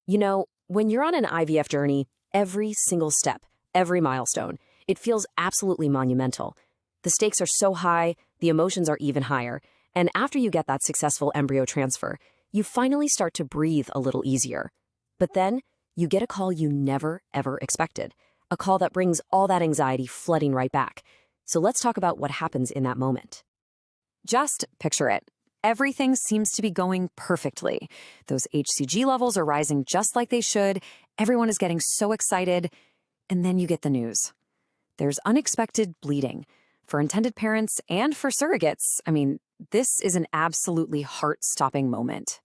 You know, when you're on an IVF journey, every single step, every milestone, it feels absolutely monumental. The stakes are so high, the emotions are even higher, and after you get that successful embryo transfer, you finally start to breathe a little easier. But then, you get a call you never, ever expected. A call that brings all that anxiety flooding right back. So let's talk about what happens in that moment. Just picture it. Everything seems to be going perfectly. Those HCG levels are rising just like they should. Everyone is getting so excited. And then you get the news. There's unexpected bleeding. For intended parents and for surrogates, this is an absolutely heart-stopping moment.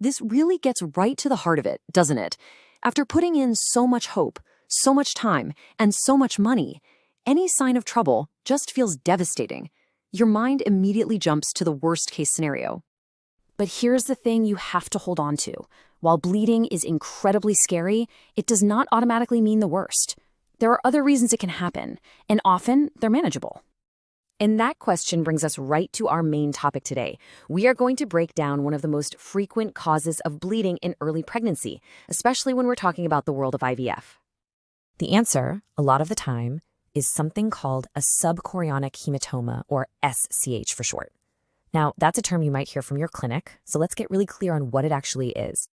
This really gets right to the heart of it, doesn't it? After putting in so much hope, so much time, and so much money, any sign of trouble just feels devastating. Your mind immediately jumps to the worst-case scenario. But here's the thing you have to hold on to. While bleeding is incredibly scary, it does not automatically mean the worst. There are other reasons it can happen, and often they're manageable. And that question brings us right to our main topic today. We are going to break down one of the most frequent causes of bleeding in early pregnancy, especially when we're talking about the world of IVF. The answer, a lot of the time, is something called a subchorionic hematoma, or SCH for short. Now, that's a term you might hear from your clinic, so let's get really clear on what it actually is.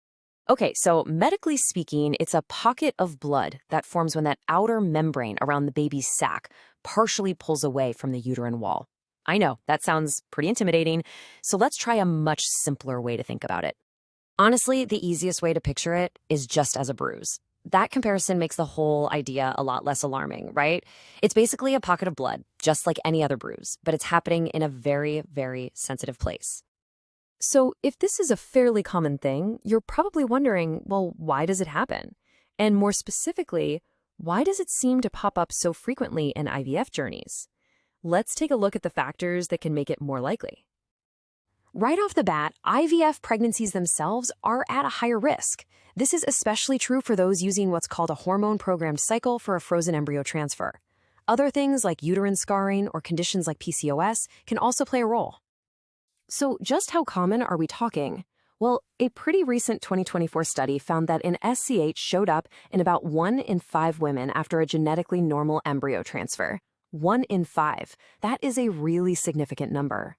Okay, so medically speaking, it's a pocket of blood that forms when that outer membrane around the baby's sac partially pulls away from the uterine wall. I know, that sounds pretty intimidating, so let's try a much simpler way to think about it. Honestly, the easiest way to picture it is just as a bruise. That comparison makes the whole idea a lot less alarming, right? It's basically a pocket of blood, just like any other bruise, but it's happening in a very, very sensitive place. So if this is a fairly common thing, you're probably wondering, well, why does it happen? And more specifically, why does it seem to pop up so frequently in IVF journeys? Let's take a look at the factors that can make it more likely. Right off the bat, IVF pregnancies themselves are at a higher risk. This is especially true for those using what's called a hormone-programmed cycle for a frozen embryo transfer. Other things like uterine scarring or conditions like PCOS can also play a role. So just how common are we talking? Well, a pretty recent 2024 study found that an SCH showed up in about 1 in 5 women after a genetically normal embryo transfer. 1 in 5. That is a really significant number.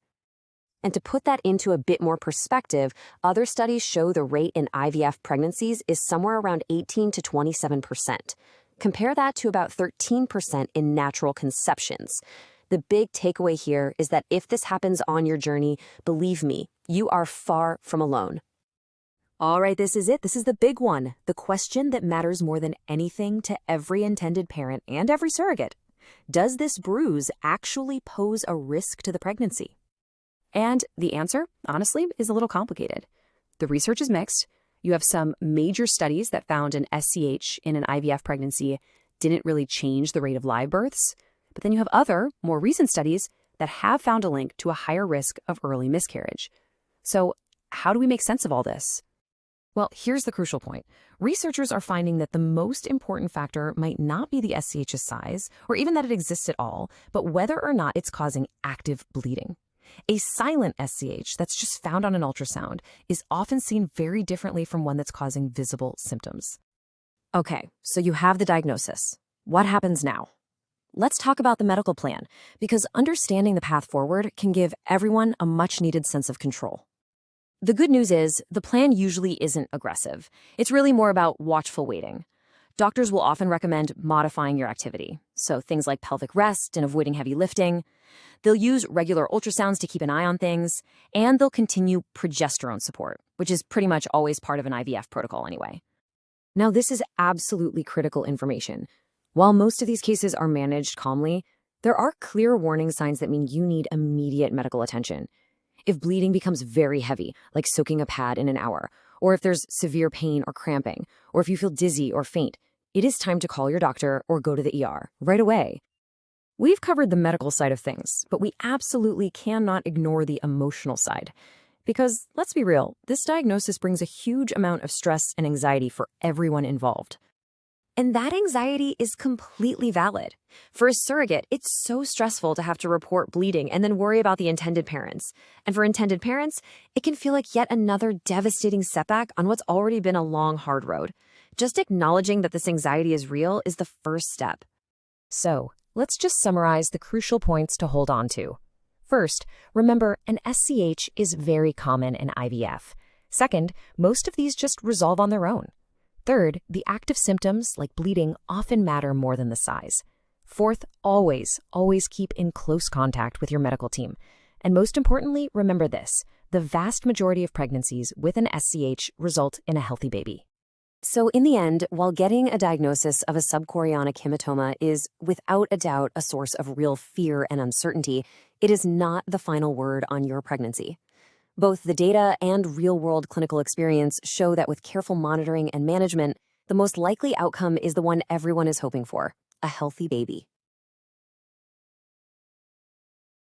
And to put that into a bit more perspective, other studies show the rate in IVF pregnancies is somewhere around 18 to 27%. Compare that to about 13% in natural conceptions. The big takeaway here is that if this happens on your journey, believe me, you are far from alone. All right, this is it. This is the big one. The question that matters more than anything to every intended parent and every surrogate. Does this bruise actually pose a risk to the pregnancy? And the answer, honestly, is a little complicated. The research is mixed. You have some major studies that found an SCH in an IVF pregnancy didn't really change the rate of live births. But then you have other, more recent studies that have found a link to a higher risk of early miscarriage. So how do we make sense of all this? Well, here's the crucial point. Researchers are finding that the most important factor might not be the SCH's size, or even that it exists at all, but whether or not it's causing active bleeding. A silent SCH that's just found on an ultrasound is often seen very differently from one that's causing visible symptoms. Okay, so you have the diagnosis. What happens now? Let's talk about the medical plan, because understanding the path forward can give everyone a much-needed sense of control. The good news is, the plan usually isn't aggressive. It's really more about watchful waiting. Doctors will often recommend modifying your activity, so things like pelvic rest and avoiding heavy lifting. They'll use regular ultrasounds to keep an eye on things, and they'll continue progesterone support, which is pretty much always part of an IVF protocol anyway. Now, this is absolutely critical information. While most of these cases are managed calmly, there are clear warning signs that mean you need immediate medical attention. If bleeding becomes very heavy, like soaking a pad in an hour, or if there's severe pain or cramping, or if you feel dizzy or faint, it is time to call your doctor or go to the ER right away. We've covered the medical side of things, but we absolutely cannot ignore the emotional side. Because, let's be real, this diagnosis brings a huge amount of stress and anxiety for everyone involved. And that anxiety is completely valid. For a surrogate, it's so stressful to have to report bleeding and then worry about the intended parents. And for intended parents, it can feel like yet another devastating setback on what's already been a long, hard road. Just acknowledging that this anxiety is real is the first step. So, let's just summarize the crucial points to hold on to. First, remember, an SCH is very common in IVF. Second, most of these just resolve on their own. Third, the active symptoms, like bleeding, often matter more than the size. Fourth, always keep in close contact with your medical team. And most importantly, remember this: the vast majority of pregnancies with an SCH result in a healthy baby. So in the end, while getting a diagnosis of a subchorionic hematoma is without a doubt a source of real fear and uncertainty, it is not the final word on your pregnancy. Both the data and real-world clinical experience show that with careful monitoring and management, the most likely outcome is the one everyone is hoping for: a healthy baby.